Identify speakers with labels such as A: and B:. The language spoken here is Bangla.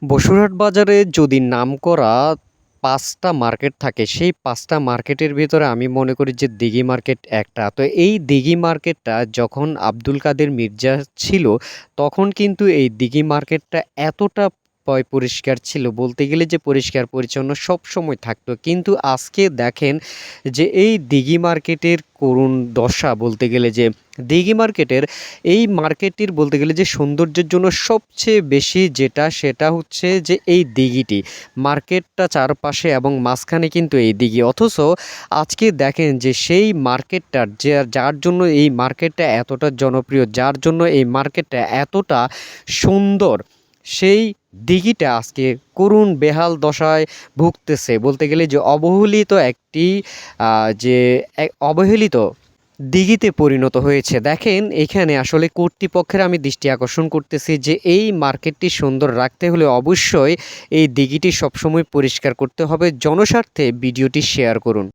A: বসুরহাট বাজারে যদি নামকরা ৫টা মার্কেট থাকে, সেই ৫টা মার্কেটের ভেতরে আমি মনে করি যে দিঘি মার্কেট একটা। তো এই দিঘি মার্কেটটা যখন আব্দুল কাদের মির্জা ছিল, তখন কিন্তু এই দিঘি মার্কেটটা এতটা পরিষ্কার ছিল, বলতে গেলে যে পরিষ্কার পরিচ্ছন্ন সবসময় থাকতো। কিন্তু আজকে দেখেন যে এই দিঘি মার্কেটের করুণ দশা, বলতে গেলে যে দিঘি মার্কেটের এই মার্কেটটির বলতে গেলে যে সৌন্দর্যের জন্য সবচেয়ে বেশি যেটা সেটা হচ্ছে যে এই দিঘিটি, মার্কেটটা চারপাশে এবং মাঝখানে কিন্তু এই দিঘি। অথচ আজকে দেখেন যে সেই মার্কেটটার যে যার জন্য এই মার্কেটটা এতটা জনপ্রিয়, যার জন্য এই মার্কেটটা এতটা সুন্দর, সেই দিঘিটা আজকে করুণ বেহাল দশায় ভুগতেছে। বলতে গেলে যে অবহেলিত একটি যে অবহেলিত দিঘিতে পরিণত হয়েছে। দেখেন এখানে আসলে কর্তৃপক্ষের আমি দৃষ্টি আকর্ষণ করতেছি যে এই মার্কেটটি সুন্দর রাখতে হলে অবশ্যই এই দিঘিটি সবসময় পরিষ্কার করতে হবে। জনস্বার্থে ভিডিওটি শেয়ার করুন।